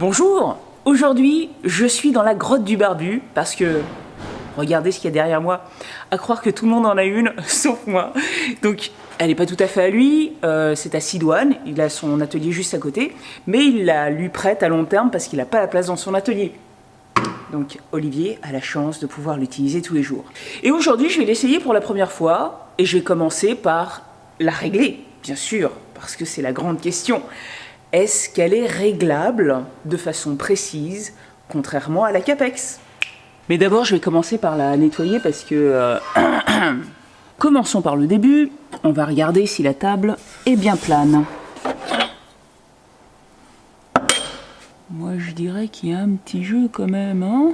Bonjour, aujourd'hui je suis dans la grotte du barbu parce que regardez ce qu'il y a derrière moi, à croire que tout le monde en a une sauf moi. Donc elle n'est pas tout à fait à lui, c'est à Sidoine, il a son atelier juste à côté, mais il la lui prête à long terme parce qu'il n'a pas la place dans son atelier. Donc Olivier a la chance de pouvoir l'utiliser tous les jours. Et aujourd'hui je vais l'essayer pour la première fois et je vais commencer par la régler, bien sûr, parce que c'est la grande question. Est-ce qu'elle est réglable de façon précise, contrairement à la Capex? Mais d'abord, je vais commencer par la nettoyer parce que... Commençons par le début. On va regarder si la table est bien plane. Moi, je dirais qu'il y a un petit jeu quand même, hein?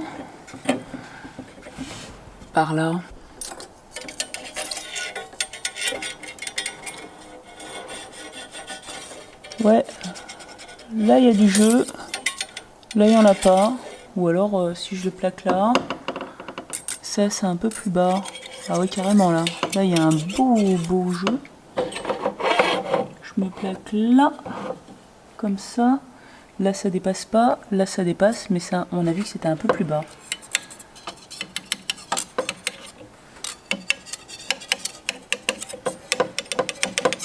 Par là. Ouais. Là, il y a du jeu. Là, il n'y en a pas. Ou alors, si je le plaque là, ça, c'est un peu plus bas. Ah oui, carrément, là. Là, il y a un beau jeu. Je me plaque là, comme ça. Là, ça dépasse pas. Là, ça dépasse. Mais ça, on a vu que c'était un peu plus bas.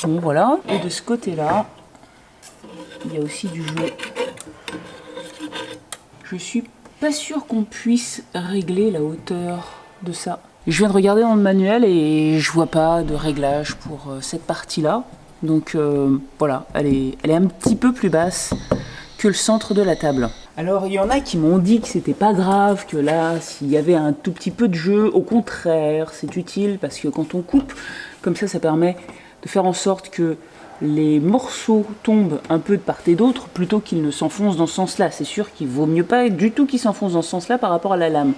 Bon, voilà. Et de ce côté-là, il y a aussi du jeu. Je suis pas sûre qu'on puisse régler la hauteur de ça. Je viens de regarder dans le manuel et je vois pas de réglage pour cette partie-là. Donc voilà, elle est un petit peu plus basse que le centre de la table. Alors il y en a qui m'ont dit que c'était pas grave, que là, s'il y avait un tout petit peu de jeu, au contraire, c'est utile parce que quand on coupe, comme ça permet de faire en sorte que les morceaux tombent un peu de part et d'autre plutôt qu'ils ne s'enfoncent dans ce sens-là. C'est sûr qu'il vaut mieux pas du tout qu'ils s'enfoncent dans ce sens-là par rapport à la lame.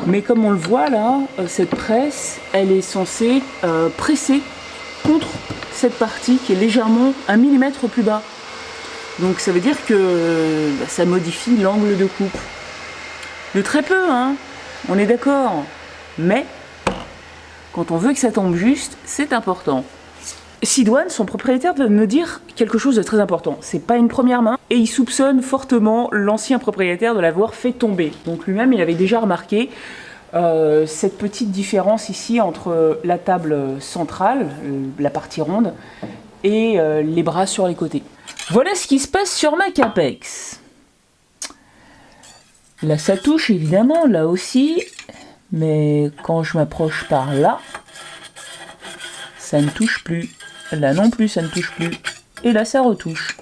Mais comme on le voit là, cette presse, elle est censée presser contre cette partie qui est légèrement 1 mm plus bas. Donc ça veut dire que ça modifie l'angle de coupe. De très peu, hein, on est d'accord. Mais quand on veut que ça tombe juste, c'est important. Sidoine, son propriétaire, va me dire quelque chose de très important. C'est pas une première main et il soupçonne fortement l'ancien propriétaire de l'avoir fait tomber. Donc lui-même, il avait déjà remarqué cette petite différence ici entre la table centrale, la partie ronde, et les bras sur les côtés. Voilà ce qui se passe sur ma Capex. Là, ça touche évidemment, là aussi, mais quand je m'approche par là, ça ne touche plus. Là non plus, ça ne touche plus. Et là, ça retouche.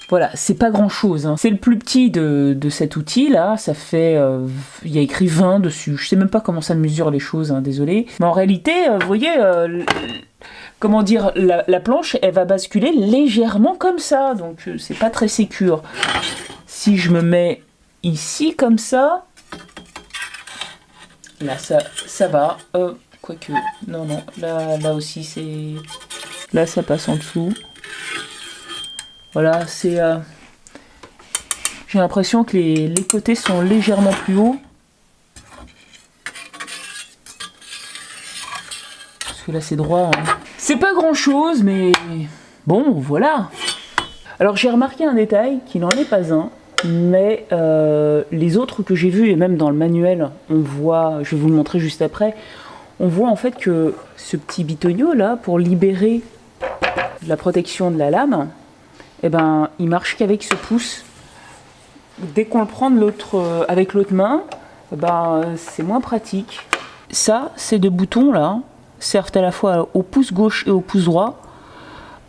Voilà, c'est pas grand chose, hein. C'est le plus petit de cet outil là. Ça fait. Il y a écrit 20 dessus. Je sais même pas comment ça mesure les choses, hein, désolé. Mais en réalité, vous voyez, comment dire, la planche, elle va basculer légèrement comme ça. Donc, c'est pas très sécure. Si je me mets ici comme ça. Là, ça va. Quoique, non, là aussi c'est... Là ça passe en dessous. Voilà, c'est... J'ai l'impression que les côtés sont légèrement plus hauts. Parce que là c'est droit. Hein. C'est pas grand chose, mais... Bon, voilà. Alors j'ai remarqué un détail qui n'en est pas un. Mais les autres que j'ai vus, et même dans le manuel, on voit... Je vais vous le montrer juste après. On voit en fait que ce petit bitonio là, pour libérer la protection de la lame, eh ben, il marche qu'avec ce pouce. Dès qu'on le prend avec l'autre main, eh ben, c'est moins pratique. Ça, ces deux boutons là, servent à la fois au pouce gauche et au pouce droit.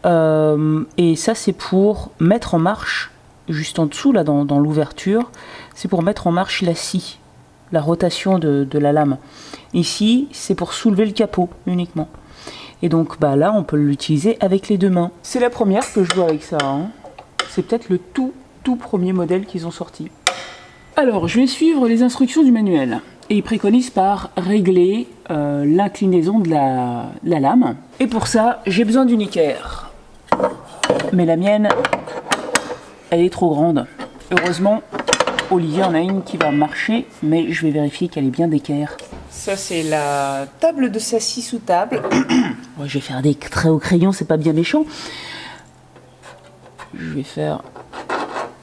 Et ça, c'est pour mettre en marche, juste en dessous là, dans l'ouverture, c'est pour mettre en marche la scie. La rotation de la lame. Ici, c'est pour soulever le capot uniquement. Et donc là, on peut l'utiliser avec les deux mains. C'est la première que je vois avec ça. Hein. C'est peut-être le tout premier modèle qu'ils ont sorti. Alors, je vais suivre les instructions du manuel. Et ils préconisent par régler l'inclinaison de la lame. Et pour ça, j'ai besoin d'une équerre. Mais la mienne, elle est trop grande. Heureusement, Olivier en a une qui va marcher, mais je vais vérifier qu'elle est bien d'équerre. Ça, c'est la table de sa scie sous table. Ouais, je vais faire des traits au crayon, c'est pas bien méchant. Je vais faire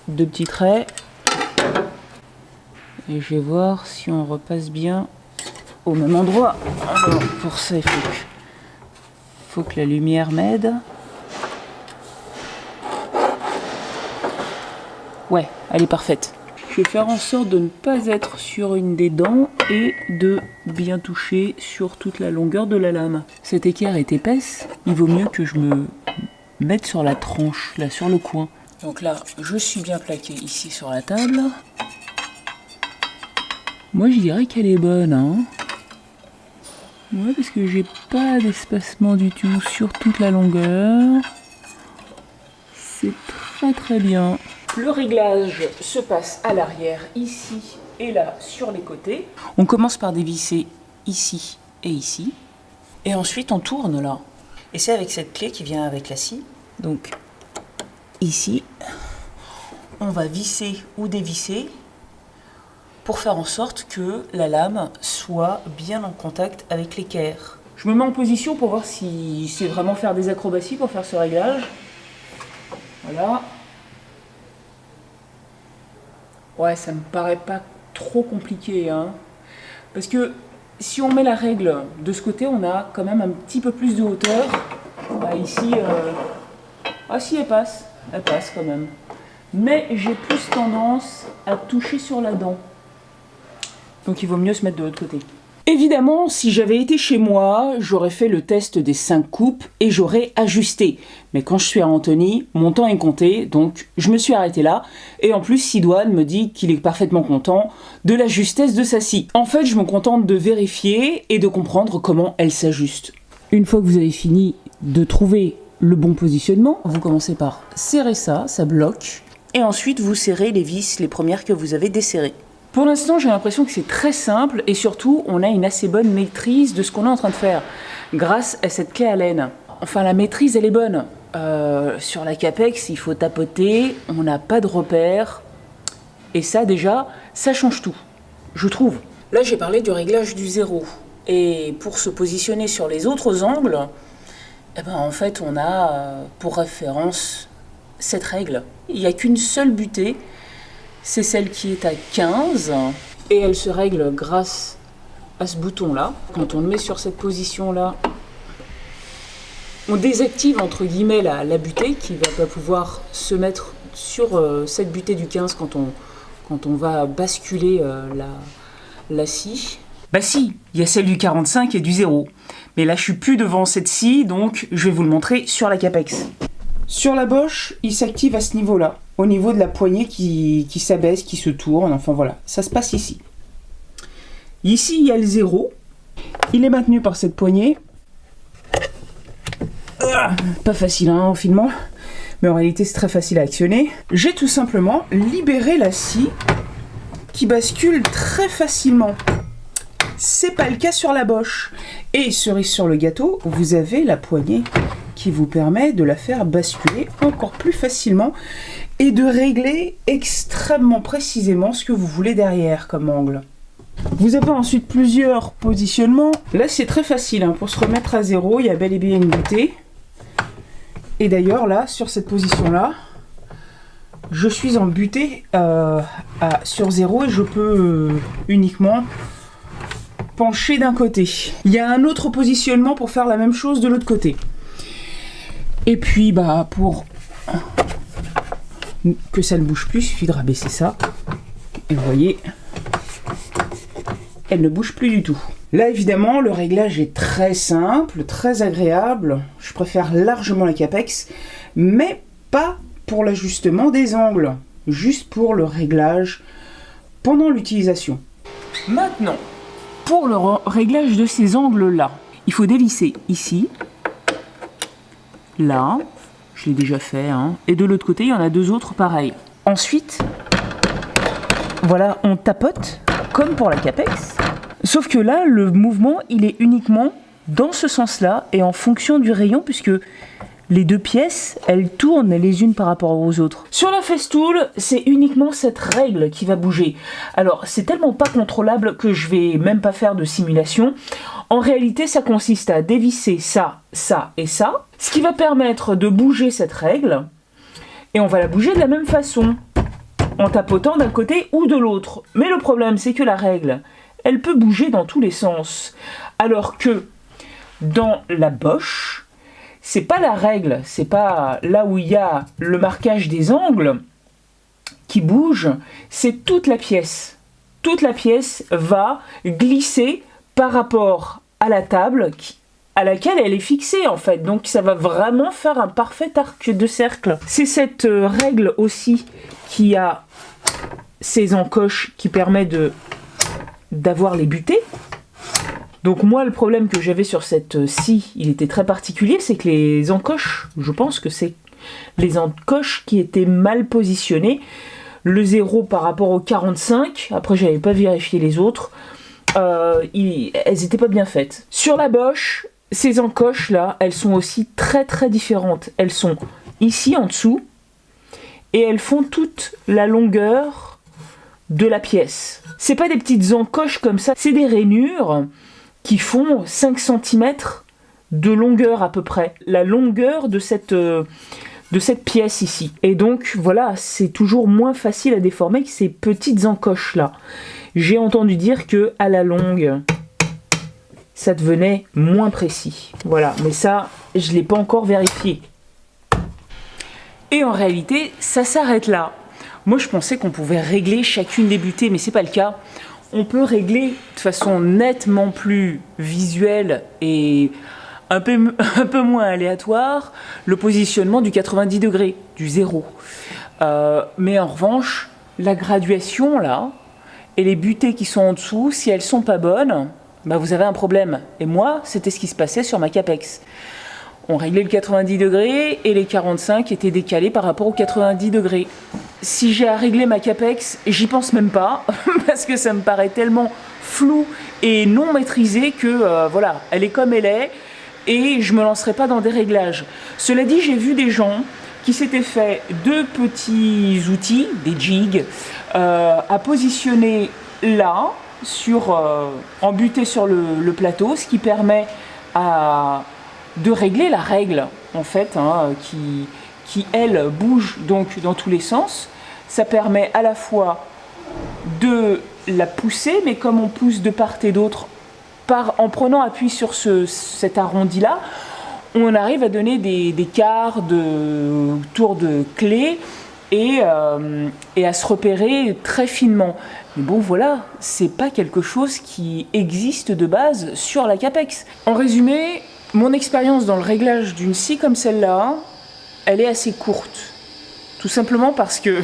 2 petits traits. Et je vais voir si on repasse bien au même endroit. Alors, pour ça, il faut que la lumière m'aide. Ouais, elle est parfaite. Je vais faire en sorte de ne pas être sur une des dents et de bien toucher sur toute la longueur de la lame. Cette équerre est épaisse, il vaut mieux que je me mette sur la tranche, là sur le coin. Donc là, je suis bien plaqué ici sur la table. Moi je dirais qu'elle est bonne, hein. Ouais, parce que j'ai pas d'espacement du tout sur toute la longueur. C'est très bien. Le réglage se passe à l'arrière, ici et là, sur les côtés. On commence par dévisser ici et ici. Et ensuite, on tourne là. Et c'est avec cette clé qui vient avec la scie. Donc, ici, on va visser ou dévisser pour faire en sorte que la lame soit bien en contact avec l'équerre. Je me mets en position pour voir si c'est vraiment faire des acrobaties pour faire ce réglage. Voilà. Ouais, ça me paraît pas trop compliqué, hein. Parce que si on met la règle de ce côté, on a quand même un petit peu plus de hauteur. Bah, ici, ah si, elle passe quand même. Mais j'ai plus tendance à toucher sur la dent. Donc il vaut mieux se mettre de l'autre côté. Évidemment, si j'avais été chez moi, j'aurais fait le test des 5 coupes et j'aurais ajusté. Mais quand je suis à Antony, mon temps est compté, donc je me suis arrêté là. Et en plus, Sidoine me dit qu'il est parfaitement content de la justesse de sa scie. En fait, je me contente de vérifier et de comprendre comment elle s'ajuste. Une fois que vous avez fini de trouver le bon positionnement, vous commencez par serrer ça bloque. Et ensuite, vous serrez les vis, les premières que vous avez desserrées. Pour l'instant, j'ai l'impression que c'est très simple et surtout, on a une assez bonne maîtrise de ce qu'on est en train de faire grâce à cette clé Allen. Enfin, la maîtrise, elle est bonne. Sur la Capex, il faut tapoter, on n'a pas de repères. Et ça, déjà, ça change tout, je trouve. Là, j'ai parlé du réglage du zéro. Et pour se positionner sur les autres angles, eh ben, en fait, on a pour référence cette règle. Il n'y a qu'une seule butée. C'est celle qui est à 15 et elle se règle grâce à ce bouton-là. Quand on le met sur cette position-là, on désactive entre guillemets la butée qui va pas pouvoir se mettre sur cette butée du 15 quand on va basculer la scie. Bah si, il y a celle du 45 et du 0. Mais là, je suis plus devant cette scie, donc je vais vous le montrer sur la Capex. Sur la boche, il s'active à ce niveau-là, au niveau de la poignée qui s'abaisse, qui se tourne, enfin voilà, ça se passe ici. Ici, il y a le 0, il est maintenu par cette poignée. Pas facile hein, au filement, mais en réalité c'est très facile à actionner. J'ai tout simplement libéré la scie qui bascule très facilement. C'est pas le cas sur la boche. Et cerise sur le gâteau, vous avez la poignée qui vous permet de la faire basculer encore plus facilement et de régler extrêmement précisément ce que vous voulez derrière comme angle. Vous avez ensuite plusieurs positionnements. Là c'est très facile, hein. Pour se remettre à 0, il y a bel et bien une butée. Et d'ailleurs là, sur cette position-là, je suis en butée sur 0 et je peux uniquement pencher d'un côté. Il y a un autre positionnement pour faire la même chose de l'autre côté. Et puis bah pour que ça ne bouge plus, il suffit de rabaisser ça. Et vous voyez, elle ne bouge plus du tout. Là évidemment le réglage est très simple, très agréable. Je préfère largement la Capex, mais pas pour l'ajustement des angles, juste pour le réglage pendant l'utilisation. Maintenant, pour le réglage de ces angles-là, il faut dévisser ici, là, je l'ai déjà fait, hein, et de l'autre côté, il y en a 2 autres pareils. Ensuite, voilà, on tapote, comme pour la Capex, sauf que là, le mouvement, il est uniquement dans ce sens-là, et en fonction du rayon, puisque les 2 pièces, elles tournent les unes par rapport aux autres. Sur la Festool, c'est uniquement cette règle qui va bouger. Alors, c'est tellement pas contrôlable que je vais même pas faire de simulation. En réalité, ça consiste à dévisser ça, ça et ça, ce qui va permettre de bouger cette règle, et on va la bouger de la même façon. en tapotant d'un côté ou de l'autre. Mais le problème, c'est que la règle, elle peut bouger dans tous les sens. Alors que dans la bosse, c'est pas la règle, c'est pas là où il y a le marquage des angles qui bouge, c'est toute la pièce. Toute la pièce va glisser par rapport à la table à laquelle elle est fixée en fait. Donc ça va vraiment faire un parfait arc de cercle. C'est cette règle aussi qui a ces encoches qui permet d'avoir les butées. Donc moi le problème que j'avais sur cette scie, il était très particulier, c'est que les encoches, je pense que c'est les encoches qui étaient mal positionnées. Le 0 par rapport au 45, après j'avais pas vérifié les autres, elles n'étaient pas bien faites. Sur la bosse, ces encoches là, elles sont aussi très très différentes. Elles sont ici en dessous et elles font toute la longueur de la pièce. C'est pas des petites encoches comme ça, c'est des rainures qui font 5 cm de longueur à peu près. La longueur de cette pièce ici. Et donc voilà, c'est toujours moins facile à déformer que ces petites encoches là. J'ai entendu dire que à la longue, ça devenait moins précis. Voilà, mais ça, je l'ai pas encore vérifié. Et en réalité, ça s'arrête là. Moi, je pensais qu'on pouvait régler chacune des butées, mais c'est pas le cas. On peut régler de façon nettement plus visuelle et un peu moins aléatoire le positionnement du 90 degrés, du 0. Mais en revanche, la graduation là, et les butées qui sont en dessous, si elles sont pas bonnes, bah vous avez un problème. Et moi, c'était ce qui se passait sur ma Capex. On réglait le 90 degrés et les 45 étaient décalés par rapport au 90 degrés. Si j'ai à régler ma Capex, j'y pense même pas, parce que ça me paraît tellement flou et non maîtrisé que voilà, elle est comme elle est, et je me lancerai pas dans des réglages. Cela dit, j'ai vu des gens qui s'étaient fait 2 petits outils, des jigs, à positionner là, embutés sur le plateau, ce qui permet de régler la règle, en fait, qui elle, bouge donc dans tous les sens. Ça permet à la fois de la pousser, mais comme on pousse de part et d'autre, en prenant appui sur cet arrondi-là, on arrive à donner des quarts de tours de clé et à se repérer très finement. Mais bon voilà, c'est pas quelque chose qui existe de base sur la Capex. En résumé, mon expérience dans le réglage d'une scie comme celle-là, elle est assez courte. Tout simplement parce que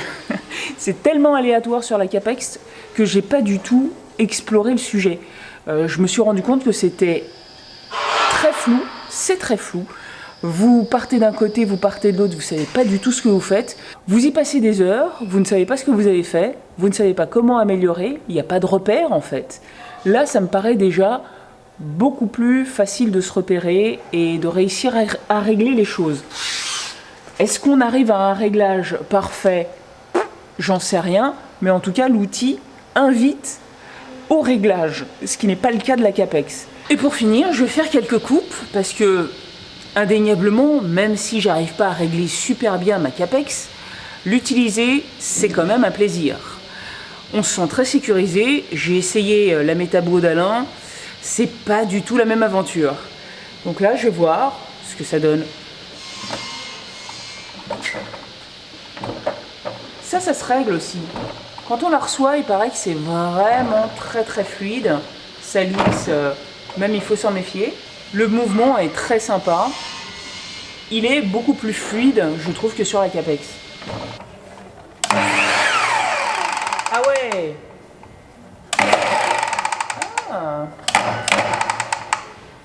c'est tellement aléatoire sur la Capex que j'ai pas du tout exploré le sujet. Je me suis rendu compte que c'était très flou, c'est très flou. Vous partez d'un côté, vous partez de l'autre, vous savez pas du tout ce que vous faites. Vous y passez des heures, vous ne savez pas ce que vous avez fait, vous ne savez pas comment améliorer, il n'y a pas de repère en fait. Là, ça me paraît déjà beaucoup plus facile de se repérer et de réussir à régler les choses. Est-ce qu'on arrive à un réglage parfait? J'en sais rien, mais en tout cas, l'outil invite au réglage, ce qui n'est pas le cas de la Capex. Et pour finir, je vais faire quelques coupes, parce que, indéniablement, même si j'arrive pas à régler super bien ma Capex, l'utiliser, c'est quand même un plaisir. On se sent très sécurisé, j'ai essayé la métabo d'Alain, c'est pas du tout la même aventure. Donc là, je vais voir ce que ça donne. Ça se règle aussi. Quand on la reçoit, il paraît que c'est vraiment très très fluide. Ça lisse, même il faut s'en méfier. Le mouvement est très sympa. Il est beaucoup plus fluide, je trouve, que sur la Capex. Ah ouais! Ah.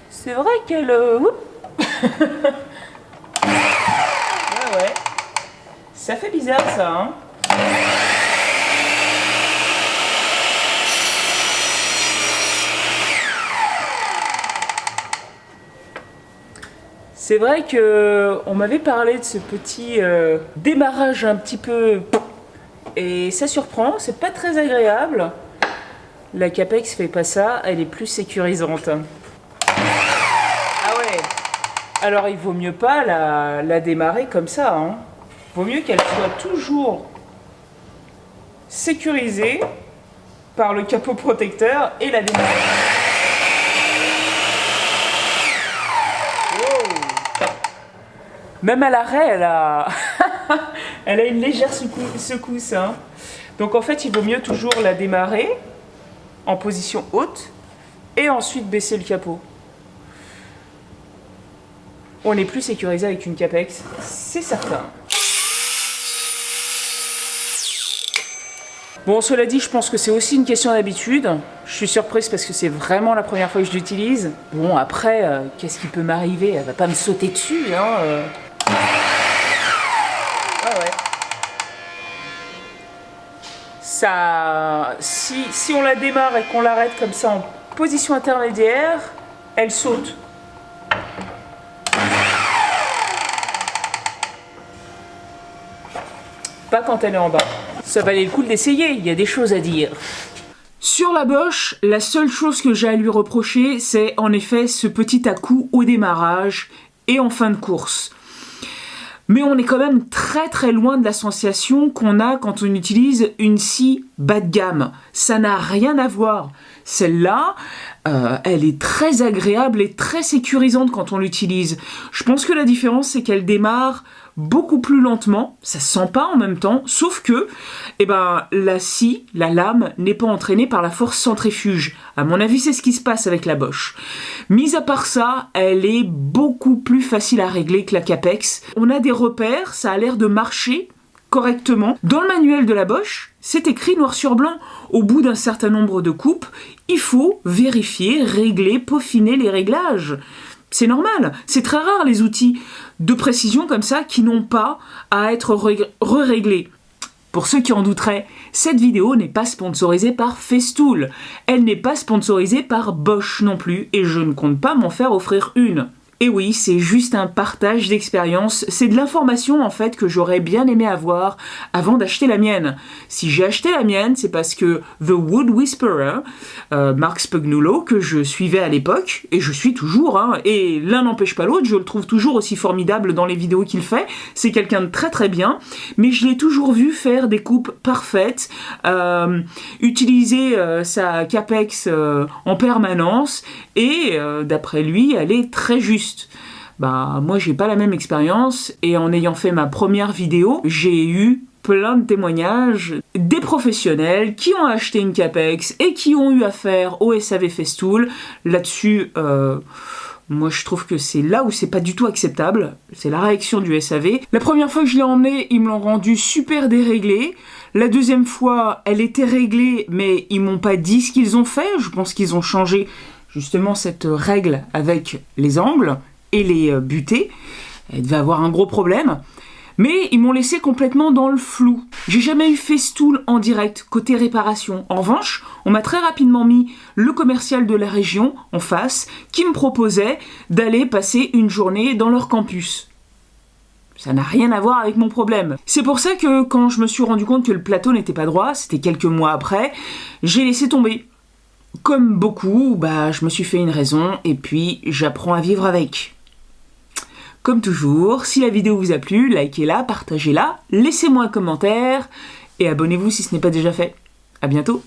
C'est vrai qu'elle... ouais. Ça fait bizarre ça, hein? C'est vrai que on m'avait parlé de ce petit démarrage un petit peu... Et ça surprend, c'est pas très agréable. La Capex fait pas ça, elle est plus sécurisante. Ah ouais. Alors il vaut mieux pas la démarrer comme ça, hein. Vaut mieux qu'elle soit toujours sécurisé par le capot protecteur et la démarre. Wow. Même à l'arrêt, elle a... elle a une légère secousse. Hein. Donc en fait, il vaut mieux toujours la démarrer en position haute et ensuite baisser le capot. On est plus sécurisé avec une Capex, c'est certain. Bon, cela dit, je pense que c'est aussi une question d'habitude. Je suis surprise parce que c'est vraiment la première fois que je l'utilise. Bon, après, qu'est-ce qui peut m'arriver? Elle va pas me sauter dessus, hein. Ouais. Ça... Si on la démarre et qu'on l'arrête comme ça en position intermédiaire, elle saute. Pas quand elle est en bas. Ça valait le coup d'essayer, il y a des choses à dire. Sur la Bosch, la seule chose que j'ai à lui reprocher, c'est en effet ce petit à-coup au démarrage et en fin de course. Mais on est quand même très très loin de la sensation qu'on a quand on utilise une scie bas de gamme. Ça n'a rien à voir. Celle-là, elle est très agréable et très sécurisante quand on l'utilise. Je pense que la différence, c'est qu'elle démarre beaucoup plus lentement, ça se sent pas en même temps, sauf que la scie, la lame, n'est pas entraînée par la force centrifuge. À mon avis, c'est ce qui se passe avec la Bosch. Mis à part ça, elle est beaucoup plus facile à régler que la Capex. On a des repères, ça a l'air de marcher correctement. Dans le manuel de la Bosch, c'est écrit noir sur blanc. Au bout d'un certain nombre de coupes, il faut vérifier, régler, peaufiner les réglages. C'est normal, c'est très rare les outils de précision comme ça qui n'ont pas à être re-réglés. Pour ceux qui en douteraient, cette vidéo n'est pas sponsorisée par Festool. Elle n'est pas sponsorisée par Bosch non plus et je ne compte pas m'en faire offrir une. Et oui, c'est juste un partage d'expérience, c'est de l'information en fait que j'aurais bien aimé avoir avant d'acheter la mienne. Si j'ai acheté la mienne, c'est parce que The Wood Whisperer, Mark Spagnuolo, que je suivais à l'époque, et je suis toujours, hein, et l'un n'empêche pas l'autre, je le trouve toujours aussi formidable dans les vidéos qu'il fait, c'est quelqu'un de très très bien, mais je l'ai toujours vu faire des coupes parfaites, utiliser sa Capex en permanence, et d'après lui, elle est très juste. Moi j'ai pas la même expérience et en ayant fait ma première vidéo, j'ai eu plein de témoignages des professionnels qui ont acheté une Capex et qui ont eu affaire au SAV Festool. Là-dessus, moi je trouve que c'est là où c'est pas du tout acceptable, c'est la réaction du SAV. La première fois que je l'ai emmenée, ils me l'ont rendue super déréglée. La deuxième fois, elle était réglée, mais ils m'ont pas dit ce qu'ils ont fait. Je pense qu'ils ont changé justement cette règle avec les angles et les butées. Elle devait avoir un gros problème. Mais ils m'ont laissé complètement dans le flou. J'ai jamais eu Festool en direct, côté réparation. En revanche, on m'a très rapidement mis le commercial de la région en face, qui me proposait d'aller passer une journée dans leur campus. Ça n'a rien à voir avec mon problème. C'est pour ça que quand je me suis rendu compte que le plateau n'était pas droit, c'était quelques mois après, j'ai laissé tomber. Comme beaucoup, je me suis fait une raison et puis j'apprends à vivre avec. Comme toujours, si la vidéo vous a plu, likez-la, partagez-la, laissez-moi un commentaire et abonnez-vous si ce n'est pas déjà fait. À bientôt.